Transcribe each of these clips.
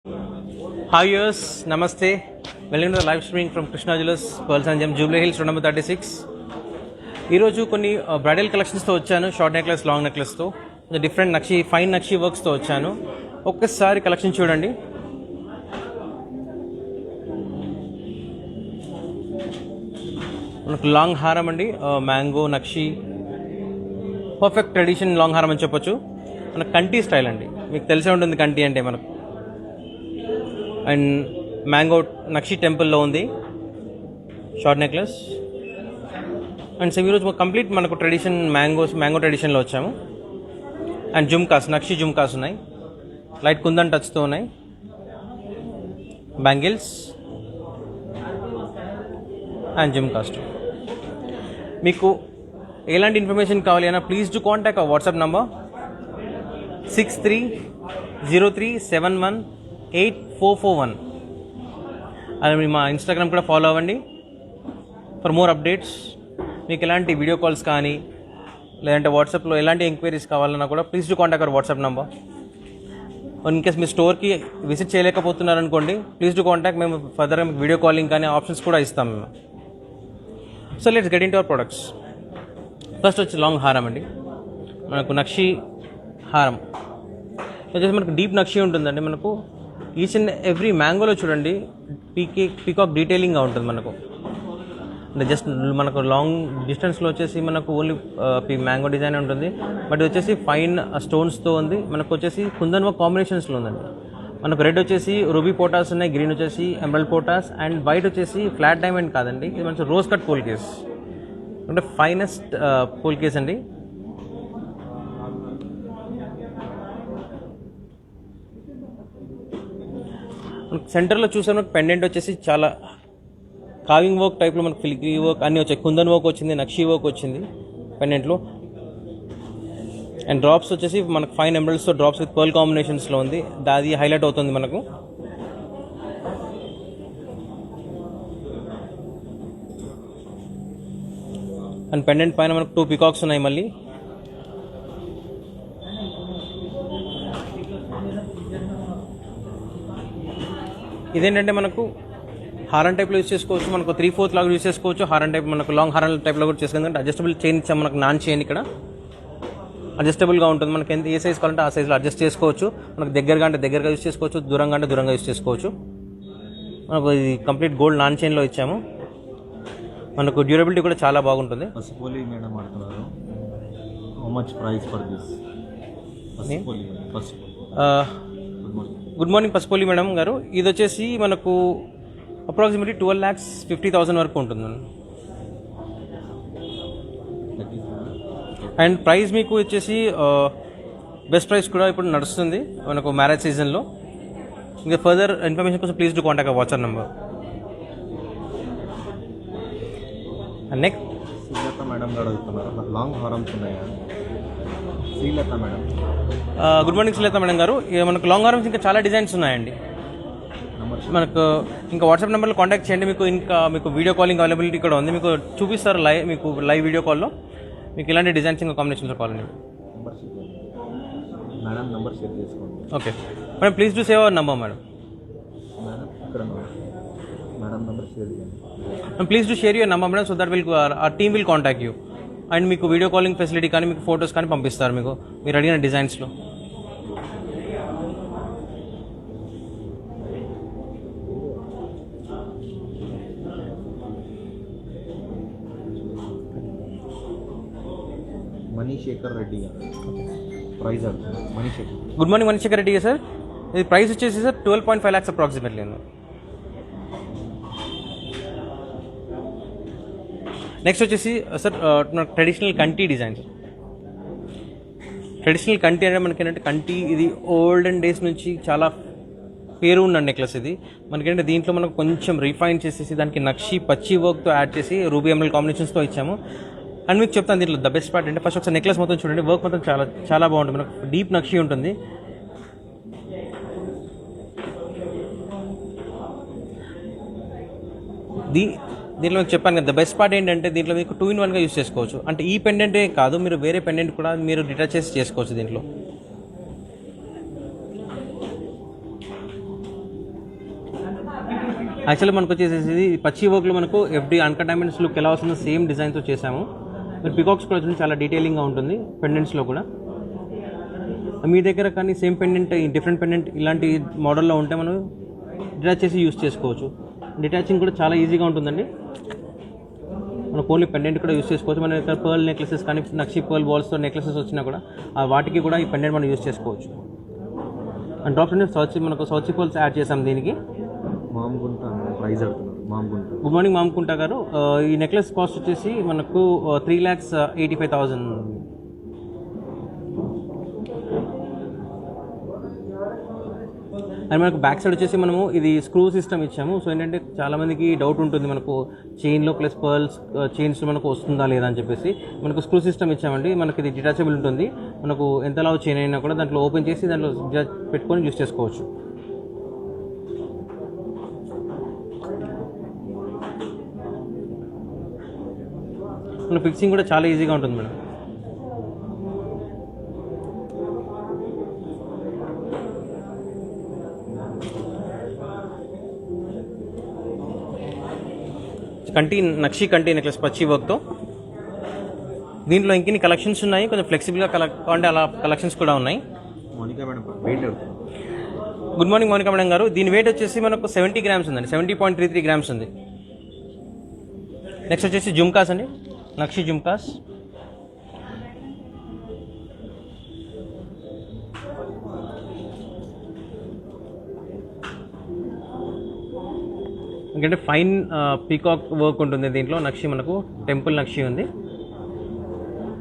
Hi viewers, Namaste. Welcome to the live streaming from Krishna Jewellers, Pearl Sanjam, Jubilee Hills, road number 36. ఈరోజు కొన్ని bridal కలెక్షన్స్తో వచ్చాను. Short necklace, long నెక్లెస్తో different నక్షి, fine నక్షి వర్క్స్తో వచ్చాను. ఒక్కసారి collection చూడండి. మనకు long హారం అండి, మ్యాంగో నక్షి, పర్ఫెక్ట్ ట్రెడిషన్ లాంగ్ హారం అని చెప్పొచ్చు. మనకు కంటి స్టైల్ అండి, మీకు తెలిసే ఉంటుంది కంటి అంటే మనకు. అండ్ మ్యాంగో నక్షి టెంపుల్లో ఉంది షార్ట్ నెక్లెస్. అండ్ సో ఈరోజు కంప్లీట్ మనకు ట్రెడిషన్ మ్యాంగో ట్రెడిషన్లో వచ్చాము. అండ్ జుమ్కాస్, నక్షి జుమ్కాస్ ఉన్నాయి, లైట్ కుందన్ టచ్తో ఉన్నాయి, బ్యాంగిల్స్ అండ్ జుమ్కాస్. మీకు ఎలాంటి ఇన్ఫర్మేషన్ కావాలి అన్నా please to contact our WhatsApp number 6303718441. అలాగే మా ఇన్స్టాగ్రామ్ కూడా ఫాలో అవ్వండి ఫర్ మోర్ అప్డేట్స్. మీకు ఎలాంటి వీడియో కాల్స్ కానీ లేదంటే వాట్సాప్లో ఎలాంటి ఎంక్వైరీస్ కావాలన్నా కూడా please to contact our WhatsApp number. In case మీ స్టోర్కి విజిట్ చేయలేకపోతున్నారనుకోండి, ప్లీజ్ టు కాంటాక్ట్. మేము ఫర్దర్గా మీకు వీడియో కాలింగ్ కానీ ఆప్షన్స్ కూడా ఇస్తాం మేము. So let's get in to our products. First వచ్చి లాంగ్ హారం అండి, మనకు నక్షి హారం వచ్చేసి మనకు డీప్ నక్షి ఉంటుందండి. మనకు ఈచ్ అండ్ ఎవ్రీ మ్యాంగోలో చూడండి పీకాక్ డీటెయిలింగ్గా ఉంటుంది మనకు. అంటే జస్ట్ మనకు లాంగ్ డిస్టెన్స్లో వచ్చేసి మనకు ఓన్లీ మ్యాంగో డిజైన్ ఉంటుంది, బట్ వచ్చేసి ఫైన్ స్టోన్స్తో ఉంది. మనకు వచ్చేసి కుందన్ వర్క్ కాంబినేషన్స్లో ఉందండి. మనకు రెడ్ వచ్చేసి రూబీ పోటాస్ ఉన్నాయి, గ్రీన్ వచ్చేసి ఎమరల్డ్ పోటాస్, అండ్ వైట్ వచ్చేసి ఫ్లాట్ డైమండ్ కాదండి, ఇది మంచి రోజ్ కట్ పూల్ కేస్, అంటే ఫైనెస్ట్ పూల్ కేస్ అండి. సెంటర్లో చూసే మనకు పెండెంట్ వచ్చేసి చాలా కావింగ్ వర్క్ టైప్లో మనకు ఫిలిగ్రీ వర్క్ అన్నీ వచ్చాయి. కుందన్ వర్క్ వచ్చింది, నక్షి వర్క్ వచ్చింది పెండెంట్లో. అండ్ డ్రాప్స్ వచ్చేసి మనకు ఫైన్ ఎమరల్డ్స్తో డ్రాప్స్ విత్ పర్ల్ కాంబినేషన్స్లో ఉంది, అది హైలైట్ అవుతుంది మనకు. అండ్ పెండెంట్ పైన మనకు 2 పికాక్స్ ఉన్నాయి మళ్ళీ. ఇదేంటంటే మనకు హారం టైప్లో యూస్ చేసుకోవచ్చు, మనకు 3/4 లాగా యూస్ చేసుకోవచ్చు. హారం టైప్ మనకు లాంగ్ హారం టైప్లో కూడా చేసుకోవచ్చు. అడ్జస్టబుల్ చైన్ ఇచ్చాం మనకు, నాన్ చైన్ ఇక్కడ అడ్జస్టబుల్గా ఉంటుంది. మనకి ఎంత ఏ సైజ్ కావాలంటే ఆ సైజ్లో అడ్జస్ట్ చేసుకోవచ్చు. మనకు దగ్గరగా అంటే దగ్గరగా యూస్ చేసుకోవచ్చు, దూరంగా అంటే దూరంగా యూస్ చేసుకోవచ్చు. మనకు ఇది కంప్లీట్ గోల్డ్ నాన్ చైన్లో ఇచ్చాము. మనకు డ్యూరబిలిటీ కూడా చాలా బాగుంటుంది. పసుపోలి మేడం అంటున్నారు, how much price for this? Good morning Pasupoli madam గారు. ఇది వచ్చేసి మనకు అప్రాక్సిమేట్లీ 12,50,000 వరకు ఉంటుంది. అండ్ ప్రైస్ మీకు వచ్చేసి బెస్ట్ ప్రైస్ కూడా ఇప్పుడు నడుస్తుంది మనకు మ్యారేజ్ సీజన్లో. ఇంకా ఫర్దర్ ఇన్ఫర్మేషన్ కోసం please to contact WhatsApp number. Next Srilatha madam గారు అడుగుతున్నారు, లాంగ్ హారమ్స్ ఉన్నాయా? Srilatha madam, good morning Srilatha madam గారు. మనకు లాంగ్ హారమ్స్ ఇంకా చాలా డిజైన్స్ ఉన్నాయండి. మనకు ఇంకా వాట్సాప్ నెంబర్లో కాంటాక్ట్ చేయండి. మీకు వీడియో కాలింగ్ అవైలబిలిటీ కూడా ఉంది, మీకు చూపిస్తారు మీకు లైవ్ వీడియో కాల్లో. మీకు ఇలాంటి డిజైన్స్ ఇంకా కాంబినేషన్స్లో కావాలండి. మేడం నెంబర్ షేర్ చేసుకోండి. Okay madam, please to save hour number madam. ఇక్కడ మేడం నెంబర్ షేర్ చేయండి. Please to share your number madam, so that our team will contact you. And మీకు video calling facility కానీ మీకు photos కానీ పంపిస్తారు మీకు మీరు అడిగిన డిజైన్స్లో. మనీశేఖర్ రెడ్డి గారు ప్రైస్ అడుగుతున్నారు. మనీశేఖర్, గుడ్ మార్నింగ్ మనీశేఖర్ రెడ్డి గారు సార్. ఇది ప్రైస్ వచ్చేసి సార్ 12.5 lakhs అప్రాక్సిమేట్లీ. నెక్స్ట్ వచ్చేసి సార్ ట్రెడిషనల్ కంటి డిజైన్. ట్రెడిషనల్ కంటి అంటే మనకి ఏంటంటే కంటి ఇది ఓల్డెన్ డేస్ నుంచి చాలా పేరు ఉన్న నెక్లెస్ ఇది. మనకేంటంటే దీంట్లో మనకు కొంచెం రిఫైన్ చేసేసి దానికి నక్షి పచ్చి వర్క్తో యాడ్ చేసి రూబీ ఎమరల్డ్ కాంబినేషన్స్తో ఇచ్చాము. అండ్ మీకు చెప్తాను దీంట్లో ద బెస్ట్ పార్ట్ అంటే ఫస్ట్ ఒకసారి నెక్లెస్ మొత్తం చూడండి, వర్క్ మొత్తం చాలా చాలా బాగుంటుంది. మనకు డీప్ నక్షి ఉంటుంది. దీంట్లో మీకు చెప్పాను కదా, బెస్ట్ పార్ట్ ఏంటంటే దీంట్లో మీకు 2-in-1గా యూస్ చేసుకోవచ్చు. అంటే ఈ పెండెంటే కాదు, మీరు వేరే పెండెంట్ కూడా మీరు డిటాచ్ చేసి చేసుకోవచ్చు దీంట్లో. యాక్చువల్లీ మనకు వచ్చేసి పచ్చి వర్క్లో మనకు ఎఫ్డి అన్కట్ డైమండ్స్ లుక్ ఎలా వస్తుందో సేమ్ డిజైన్తో చేసాము. మీరు పికాక్స్ కూడా చూడండి చాలా డీటెయిలింగ్గా ఉంటుంది పెండెంట్స్లో కూడా. మీ దగ్గర కానీ సేమ్ పెండెంట్ డిఫరెంట్ పెండెంట్ ఇలాంటి మోడల్లో ఉంటే మనం డిటాచ్ చేసి యూస్ చేసుకోవచ్చు. డిటాచింగ్ కూడా చాలా ఈజీగా ఉంటుందండి. మనం ఓన్లీ పెండెంట్ కూడా యూస్ చేసుకోవచ్చు. మన దగ్గర పర్ల్ నెక్లెసెస్ కానీ నక్షి పర్ల్ బాల్స్తో నెక్లెసెస్ వచ్చినా కూడా వాటికి కూడా ఈ పెండెంట్ మనం యూస్ చేసుకోవచ్చు. అండ్ డ్రాప్స్ అంటే మనకు సౌచి పర్ల్స్ యాడ్ చేసాం దీనికి. మామగుంట ప్రైస్ అడుగుతున్నారు. మామగుంట. గుడ్ మార్నింగ్ మామకుంట గారు. ఈ నెక్లెస్ కాస్ట్ వచ్చేసి మనకు 3,85,000. అండ్ మనకు బ్యాక్ సైడ్ వచ్చేసి మనము ఇది స్క్రూ సిస్టమ్ ఇచ్చాము. సో ఏంటంటే చాలామందికి డౌట్ ఉంటుంది మనకు చైన్లో ప్లస్ పర్ల్స్ చైన్స్ మనకు వస్తుందా లేదా అని చెప్పేసి. మనకు స్క్రూ సిస్టమ్ ఇచ్చామండి. మనకి ఇది డిటాచబుల్ ఉంటుంది. మనకు ఎంతలా చైన్ అయినా కూడా దాంట్లో ఓపెన్ చేసి దాంట్లో పెట్టుకొని యూస్ చేసుకోవచ్చు. మన ఫిక్సింగ్ కూడా చాలా ఈజీగా ఉంటుంది మేడం. నక్షి కంటి నెక్లెస్ పచ్చి వర్క్తో. దీంట్లో ఇంకెన్ని కలెక్షన్స్ ఉన్నాయి, కొంచెం ఫ్లెక్సిబుల్గా అంటే అలా కలెక్షన్స్ కూడా ఉన్నాయి. Monica madam wait good morning Monica madam గారు. దీని వెయిట్ వచ్చేసి మనకు 70 గ్రామ్స్ ఉందండి. 70.33 గ్రామ్స్ ఉంది. నెక్స్ట్ వచ్చేసి జుమ్కాస్ అండి, నక్షి జుమ్కాస్. ఎందుకంటే ఫైన్ పీకాక్ వర్క్ ఉంటుంది దీంట్లో. నక్షి మనకు టెంపుల్ నక్షి ఉంది.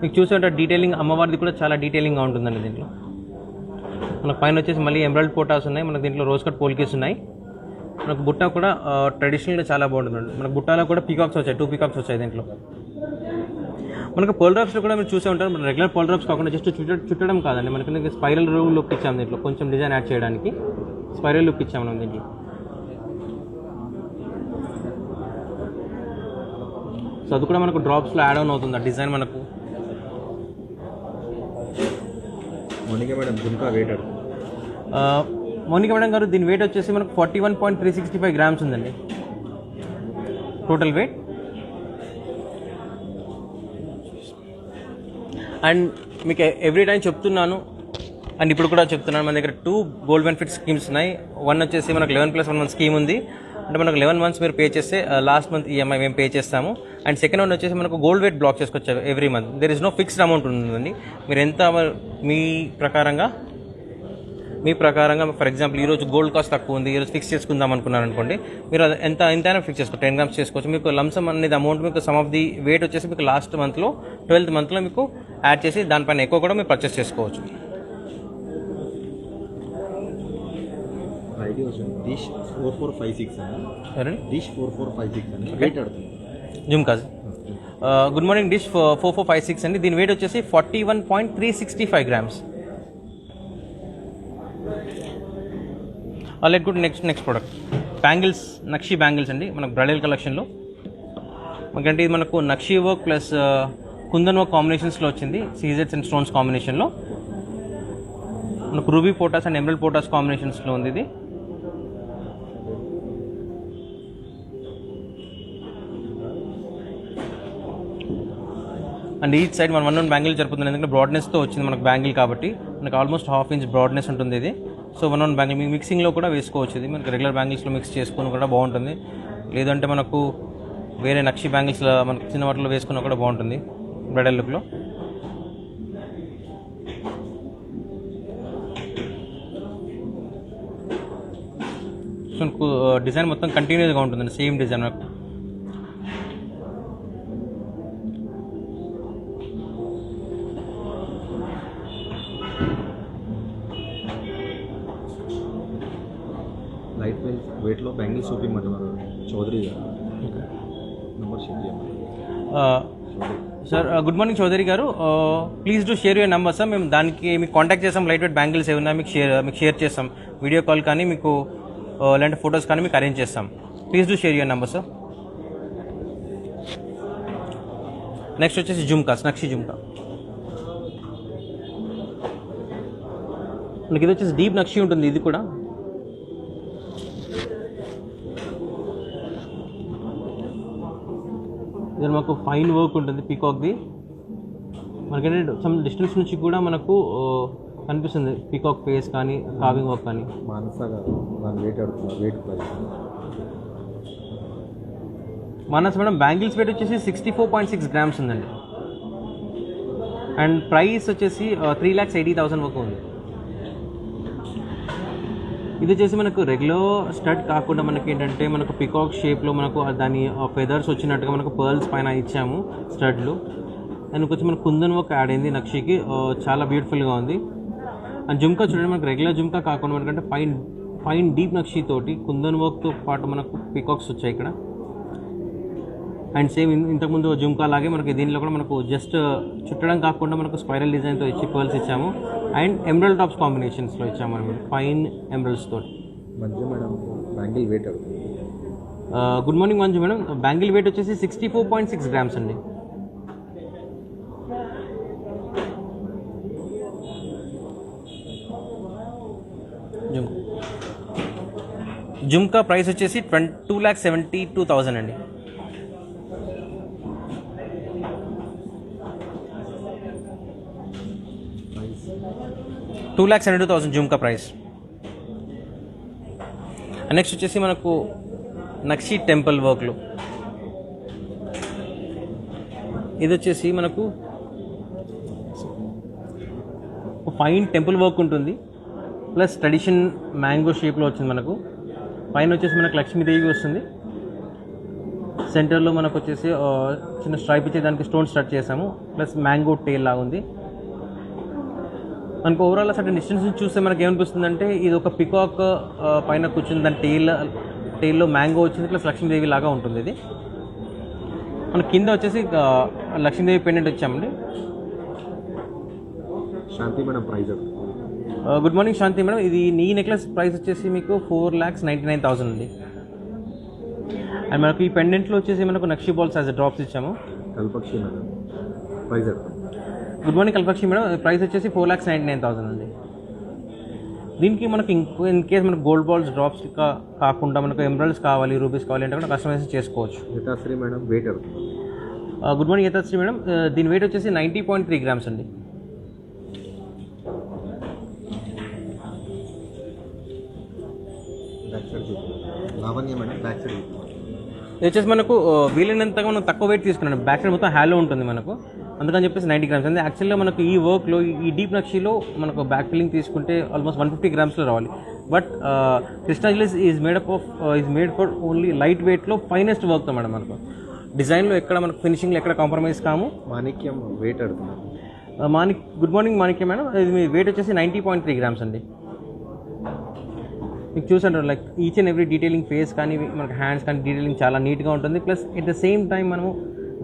మీకు చూసేట డీటెయిలింగ్ అమ్మవారిది కూడా చాలా డీటెయిలింగ్గా ఉంటుందండి దీంట్లో. మనకు పైన వచ్చేసి మళ్ళీ ఎమరాల్డ్ పోటాస్ ఉన్నాయి. మనకు దీంట్లో రోజ్ కట్ పోల్కేస్ ఉన్నాయి. మనకు బుట్ట కూడా ట్రెడిషనల్గా చాలా బాగుంటుందండి. మనకు బుట్టాలో కూడా పీకాక్స్ వచ్చాయి, 2 పీకాక్స్ వచ్చాయి దీంట్లో. మనకు పోల్ డ్రాప్స్లో కూడా మీరు చూసే ఉంటారు. మన రెగ్యులర్ పోల్ డ్రాప్స్ కాకుండా జస్ట్ చుట్టడం కాదండి, మనకి స్పైరల్ లుక్ ఇచ్చాము దీంట్లో. కొంచెం డిజైన్ యాడ్ చేయడానికి స్పైరల్ లుక్ ఇచ్చాము మనం దీంట్లో. సో అది కూడా మనకు డ్రాప్స్లో యాడ్ ఆన్ అవుతుంది ఆ డిజైన్ మనకు. Monica madam jhumka weight Monica madam గారు దీని వెయిట్ వచ్చేసి మనకు 41.365 గ్రామ్స్ ఉందండి టోటల్ వెయిట్. అండ్ మీకు ఎవ్రీ టైం చెప్తున్నాను అండ్ ఇప్పుడు కూడా చెప్తున్నాను, మన దగ్గర 2 గోల్డ్ బెనిఫిట్ స్కీమ్స్ ఉన్నాయి. వన్ వచ్చేసి మనకు 11+1 స్కీమ్ ఉంది. అంటే మనకు 11 months మీరు పే చేస్తే లాస్ట్ మంత్ ఈఎంఐ మేము పే చేస్తాము. అండ్ సెకండ్ వన్ వచ్చేసి మనకు గోల్డ్ వెయిట్ బ్లాక్ చేసుకోవచ్చు every month. There is no fixed amount ఉంటుందండి. మీరు ఎంత మీ ప్రకారంగా ఫర్ ఎగ్జాంపుల్ ఈరోజు గోల్డ్ కాస్ట్ తక్కువ ఉంది, ఈరోజు ఫిక్స్ చేసుకుందాం అనుకున్నారు అనుకోండి, మీరు ఎంతైనా ఫిక్స్ చేసుకోవచ్చు. 10 grams చేసుకోవచ్చు. మీకు లంసమ్ అనేది అమౌంట్ మీకు సమ్ ఆఫ్ ది వెయిట్ వచ్చేసి మీకు లాస్ట్ మంత్లో 12th monthలో మీకు యాడ్ చేసి దానిపైన ఎక్కువ కూడా మీరు పర్చేస్ చేసుకోవచ్చు. డిష్ 4456 సరే డిష్ 4456 అని వెయిట్ అడుగుతుంది. జుమ్కాజ్. Good morning. డిష్ 4456 అండి. దీని వెయిట్ వచ్చేసి 41.365 grams. Let good. Next product bangles, Nakshi bangles అండి. మనకు బ్రైడల్ కలెక్షన్లో మనకంటే ఇది మనకు Nakshi work plus Kundan work కాంబినేషన్స్లో వచ్చింది. సీజెడ్స్ అండ్ స్టోన్స్ కాంబినేషన్లో మనకు ruby potas and emerald potas కాంబినేషన్స్లో ఉంది ఇది. అండ్ ఈచ్ సైడ్ మనం 1 బ్యాంగిల్ జరుపుతుంది. ఎందుకంటే బ్రాడ్నెస్తో వచ్చింది మనకు బ్యాంగిల్ కాబట్టి మనకు ఆల్మోస్ట్ 1/2 inch బ్రాడ్నెస్ ఉంటుంది ఇది. సో 1 బ్యాంగిల్ మీకు మిక్సింగ్లో కూడా వేసుకోవచ్చు. ఇది మనకి రెగ్యులర్ బ్యాంగిల్స్లో మిక్స్ చేసుకుని కూడా బాగుంటుంది. లేదంటే మనకు వేరే నక్షి బ్యాంగిల్స్లో మనకు చిన్న వాటిలో వేసుకున్నా కూడా బాగుంటుంది బ్రైడల్ లుక్లో. సో మనకు డిజైన్ మొత్తం కంటిన్యూస్గా ఉంటుందండి, సేమ్ డిజైన్ మనకు. లైట్ వెయిట్లో బ్యాంగిల్స్ చూపించమంటున్నారు చౌదరి గారు. నెంబర్ షేర్ చేయమని. సార్ గుడ్ మార్నింగ్ చౌదరి గారు. Please do share your number sir. మేము దానికి మీకు కాంటాక్ట్ చేస్తాం. లైట్ వెయిట్ బ్యాంగిల్స్ ఏమన్నా మీకు షేర్ చేస్తాం. వీడియో కాల్ కానీ మీకు ఇలాంటి ఫొటోస్ కానీ మీకు అరేంజ్ చేస్తాం. Please do share your number sir. Next వచ్చేసి జుమ్కాస్, నక్షి జుమ్కా. మనకి ఇది వచ్చేసి డీప్ నక్షి ఉంటుంది. ఇది కూడా ఇది మాకు ఫైన్ వర్క్ ఉంటుంది పీకాక్ది. మనకేంటంటే సమ్ డిస్టెన్స్ నుంచి కూడా మనకు కనిపిస్తుంది పీకాక్ ఫేస్ కానీ కార్వింగ్ వర్క్ కానీ. మానసగా దాని వెయిట్ అడుగుతున్నారు, weight price. Manas madam bangles weight వచ్చేసి 64.6 గ్రామ్స్ ఉందండి. అండ్ ప్రైస్ వచ్చేసి 3,80,000 వరకు ఉంది. ఇది వచ్చేసి మనకు రెగ్యులర్ స్టడ్ కాకుండా మనకి ఏంటంటే మనకు పికాక్ షేప్లో మనకు దాని ఫెదర్స్ వచ్చినట్టుగా మనకు పర్ల్స్ పైన ఇచ్చాము స్టడ్లు. దానికి వచ్చి మనకు కుందన్ వర్క్ యాడ్ అయింది నక్షికి, చాలా బ్యూటిఫుల్గా ఉంది. అండ్ జుమ్కా చూడండి, మనకు రెగ్యులర్ జుమ్కా కాకుండా మనకంటే ఫైన్ డీప్ నక్షి తోటి కుందన్ వర్క్తో పాటు మనకు పికాక్స్ వచ్చాయి ఇక్కడ. అండ్ సేమ్ ఇంతకుముందు జుమ్కా లాగే మనకి దీనిలో కూడా మనకు జస్ట్ చుట్టడం కాకుండా మనకు స్పైరల్ డిజైన్తో ఇచ్చి పర్ల్స్ ఇచ్చాము. అండ్ ఎమరల్డ్ టాప్స్ కాంబినేషన్స్లో ఇచ్చాము మనం ఫైన్ ఎమరల్డ్స్ తోటి. మంజు మేడం బ్యాంగిల్ వెయిట్ అడుగుతుంది. Good morning Manju madam. Bangle weight వచ్చేసి 64.6 గ్రామ్స్ అండి. జుమ్కా ప్రైస్ వచ్చేసి 2,72,000 అండి. 2,72,000 జుమ్కా ప్రైస్. నెక్స్ట్ వచ్చేసి మనకు నక్షి టెంపుల్ వర్క్లు. ఇది వచ్చేసి మనకు ఫైన్ టెంపుల్ వర్క్ ఉంటుంది, ప్లస్ ట్రెడిషన్ మ్యాంగో షేప్లో వచ్చింది. మనకు పైన వచ్చేసి మనకు లక్ష్మీదేవి వస్తుంది, సెంటర్లో మనకు వచ్చేసి చిన్న స్ట్రైప్ ఇచ్చి దానికి స్టోన్ స్టార్ట్ చేసాము, ప్లస్ మ్యాంగో టేల్ లాగా ఉంది. మనకు ఓవరాల్ అసలు డిస్టెన్స్ నుంచి చూస్తే మనకి ఏమనిపిస్తుంది అంటే ఇది ఒక పికాక్ పైన కూర్చుంది, దాని టేల్లో మ్యాంగో వచ్చింది, ప్లస్ లక్ష్మీదేవి లాగా ఉంటుంది. ఇది మన కింద వచ్చేసి లక్ష్మీదేవి పెండెంట్ వచ్చామండి. శాంతి మేడం ప్రైస్. గుడ్ మార్నింగ్ శాంతి మేడం. ఇది నీ నెక్లెస్ ప్రైస్ వచ్చేసి మీకు 4,99,000 ఉంది. అండ్ మనకు ఈ పెండెంట్లో వచ్చేసి మనకు నక్షి బాల్స్ యాజ్ డ్రాప్స్ ఇచ్చాము. Kalpakshi madam price. Good morning Kalpakshi madam. Price వచ్చేసి 4,99,000 అండి. దీనికి మనకి ఇన్ కేస్ మనకు గోల్డ్ బాల్స్ డ్రాప్స్ కాకుండా మనకు ఎమరల్డ్స్ కావాలి, రూపీస్ కావాలి అంటే కూడా కస్టమైజ్ చేసుకోవచ్చు. యథాశ్రీ మేడం వెయిట్ అడుగుతుంది. Good morning Yathashri madam. దీని వెయిట్ వచ్చేసి 90.3 గ్రామ్స్ అండి. Back side Lavanya madam back side. ఇది వచ్చేసి మనకు వీలైనంతగా మనం తక్కువ వెయిట్ తీసుకున్నాం. బ్యాక్ సైడ్ మొత్తం హ్యాలో ఉంటుంది మనకు, అందుకని చెప్పేసి 90 గ్రామ్స్ అండి. యాక్చువల్గా మనకు ఈ వర్క్లో ఈ డీప్ నక్షిలో మనకు బ్యాక్ ఫిల్లింగ్ తీసుకుంటే ఆల్మోస్ట్ 150 గ్రామ్స్లో రావాలి. But Krishna jewellers is made for only light వెయిట్లో ఫైనెస్ట్ వర్క్తో మేడం. మనకు డిజైన్లో ఎక్కడ మనకు ఫినిషింగ్లో ఎక్కడ కాంప్రమైజ్ కాము. మాణిక్యం వెయిట్ అడుగుతున్నాం. గుడ్ మార్నింగ్ మాణిక్యం మేడం. ఇది మీ వెయిట్ వచ్చేసి 90.3 గ్రామ్స్ అండి. మీకు చూసారు like each and every detailing face కానీ మనకు హ్యాండ్స్ కానీ డీటెయిలింగ్ చాలా నీట్గా ఉంటుంది. Plus at the same time మనము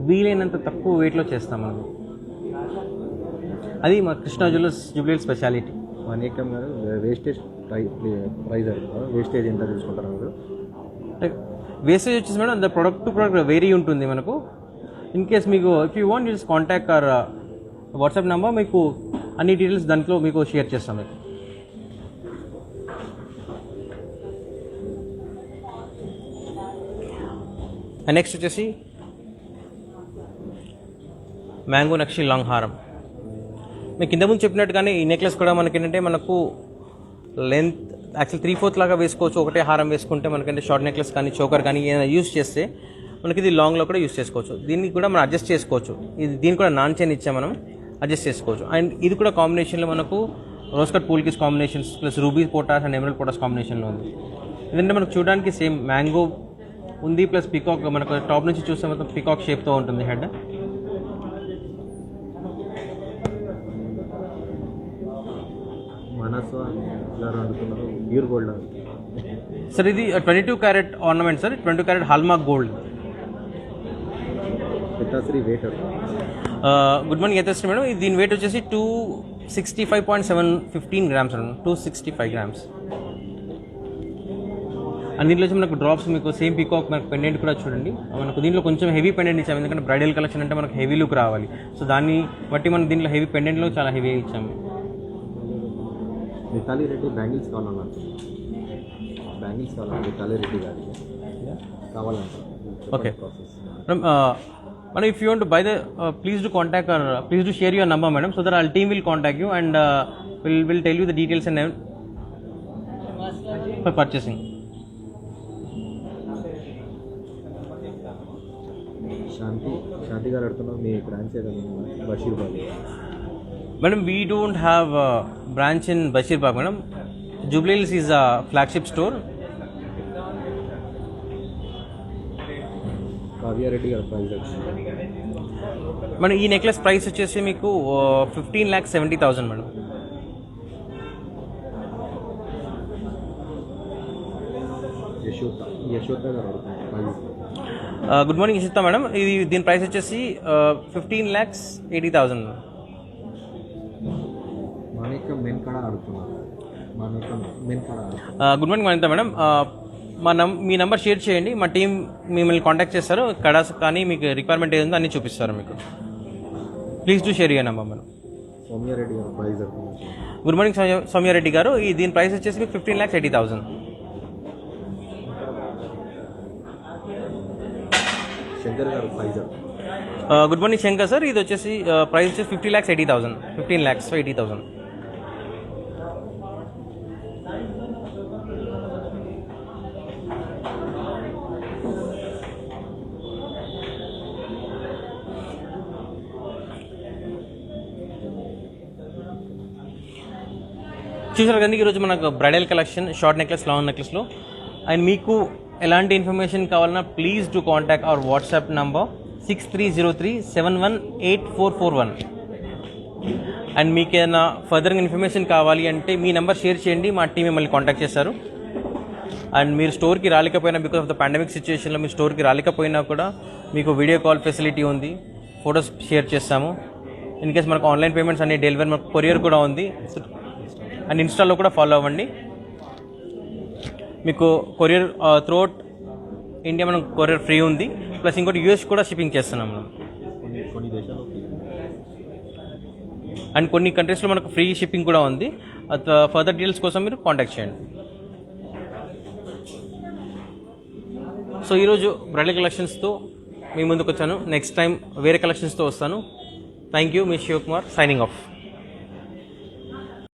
వీలైనంత తక్కువ వెయిట్లో చేస్తాం మనము. అది మా కృష్ణా జ్యువెలరీ స్పెషాలిటీ. మాణిక్యం గారు వేస్టేజ్ ప్రైస్ అడుగుతారు. వేస్టేజ్ ఎంత తీసుకుంటారు మీరు? వేస్టేజ్ వచ్చేసి madam the product to product vary ఉంటుంది మనకు. ఇన్ కేస్ మీకు if you want just contact our WhatsApp number, మీకు అన్ని డీటెయిల్స్ దాంట్లో మీకు షేర్ చేస్తాం మీకు. అండ్ నెక్స్ట్ వచ్చేసి మ్యాంగో నక్షి లాంగ్ హారం. మీకు కింద ముందు చెప్పినట్టుగానే ఈ నెక్లెస్ కూడా మనకి ఏంటంటే మనకు లెంత్ యాక్చువల్ 3/4 లాగా వేసుకోవచ్చు. ఒకటే హారం వేసుకుంటే మనకంటే షార్ట్ నెక్లెస్ కానీ చోకర్ కానీ ఏదైనా యూస్ చేస్తే మనకి ఇది లాంగ్లో కూడా యూస్ చేసుకోవచ్చు. దీన్ని కూడా మనం అడ్జస్ట్ చేసుకోవచ్చు. దీన్ని కూడా నాన్ చైన్ ఇచ్చాం, మనం అడ్జస్ట్ చేసుకోవచ్చు. అండ్ ఇది కూడా కాంబినేషన్లో మనకు rose cut polkis combinations plus ruby potas and emerald potas కాంబినేషన్లో ఉంది. ఎందుకంటే మనకు చూడడానికి సేమ్ మ్యాంగో ఉంది, ప్లస్ పికాక్ మనకు టాప్ నుంచి చూస్తే మొత్తం పికాక్ షేప్తో ఉంటుంది హెడ్. మనసు గారు అడుగుతున్నారు ప్యూర్ గోల్డ్ సార్. ఇది 22 carat ornament sir, 22 carat hallmark gold. Yathashri weight. Good morning Yathashri madam. దీని వెయిట్ వచ్చేసి 265.715 గ్రామ్స్ అండి. 265 గ్రామ్స్. అండ్ దీంట్లో వచ్చి మనకు డ్రాప్స్ మీకు సేమ్ పీకాక్ మనకు పెండెంట్ కూడా చూడండి. మనకు దీంట్లో కొంచెం హెవీ పెండెంట్ ఇచ్చాము, ఎందుకంటే బ్రైడల్ కలెక్షన్ అంటే మనకు హెవీ లుక్ రావాలి. సో దాన్ని బట్టి మనం దీంట్లో హెవీ పెండెంట్లో చాలా హెవీగా ఇచ్చాము. మిథాలీ రెడ్డి బ్యాంగిల్స్ కావాలన్నారు. బ్యాంగిల్స్ కావాలి మిథాలీ రెడ్డి గారికి కావాలంటారు. Okay madam. Madam, if you want to buy the, please do contact or please do share your number, madam, so that our team will contact you and will tell you the details and for purchasing. శాంతి గారు అడుగుతున్నాం మీ branch ఏదైనా Basheerbagh. Madam, we don't have a branch in Bashirpur, madam. Jubilee Hills is a flagship store. Kavya Reddy గారు price madam ఈ necklace price వచ్చేసి మీకు 15,70,000 madam. Yashoda గారు price. Good morning Yashoda madam. ఇది దీని ప్రైస్ వచ్చేసి 15,80,000. మాణిక మెన్కడ అడుగుతున్నారు. Manika Menkada. Good morning Manitha madam. మీ నెంబర్ షేర్ చేయండి, మా టీం మిమ్మల్ని కాంటాక్ట్ చేస్తారు. కడాస్ కానీ మీకు రిక్వైర్మెంట్ ఏదో అన్నీ చూపిస్తారు మీకు. Please do share your number madam. Soumya Reddy గారు ప్రైస్. గుడ్ మార్నింగ్ సౌమ్యారెడ్డి గారు. దీని ప్రైస్ వచ్చేసి మీకు 15,80,000. శంకర్ గారు price. Good morning Shankar sir. ఇది వచ్చేసి ప్రైస్ వచ్చేసి 50,80,000. 15,80,000. చూసారు కదండి ఈరోజు మనకు bridal collection, short necklace, long నెక్లెస్లో. అండ్ మీకు ఎలాంటి ఇన్ఫర్మేషన్ కావాలన్నా please to contact our WhatsApp number 6303718441. And మీకు ఏదైనా ఫర్దర్గా ఇన్ఫర్మేషన్ కావాలి అంటే మీ నెంబర్ షేర్ చేయండి, మా టీం మిమ్మల్ని కాంటాక్ట్ చేస్తారు. అండ్ మీరు స్టోర్కి రాలేకపోయినా, బికాస్ ఆఫ్ ద పాండమిక్ సిచ్యువేషన్లో మీరు స్టోర్కి రాలేకపోయినా కూడా మీకు వీడియో కాల్ ఫెసిలిటీ ఉంది, ఫొటోస్ షేర్ చేస్తాము. ఇన్ కేస్ మనకు ఆన్లైన్ పేమెంట్స్ అన్ని డెలివరీ, మనకు కొరియర్ కూడా ఉంది. అండ్ ఇన్స్టాలో కూడా ఫాలో అవ్వండి. మీకు కొరియర్ త్రూఅవుట్ ఇండియా మనం కొరియర్ ఫ్రీ ఉంది. ప్లస్ ఇంకోటి యూఎస్ కూడా షిప్పింగ్ చేస్తున్నాం మనం. కొన్ని దేశాలు అండ్ కొన్ని కంట్రీస్లో మనకు ఫ్రీ షిప్పింగ్ కూడా ఉంది. ఫర్దర్ డీటెయిల్స్ కోసం మీరు కాంటాక్ట్ చేయండి. సో ఈరోజు బ్రైడల్ కలెక్షన్స్తో మీ ముందుకు వచ్చాను. నెక్స్ట్ టైం వేరే కలెక్షన్స్తో వస్తాను. Thank you. మీ శివకుమార్ సైనింగ్ ఆఫ్.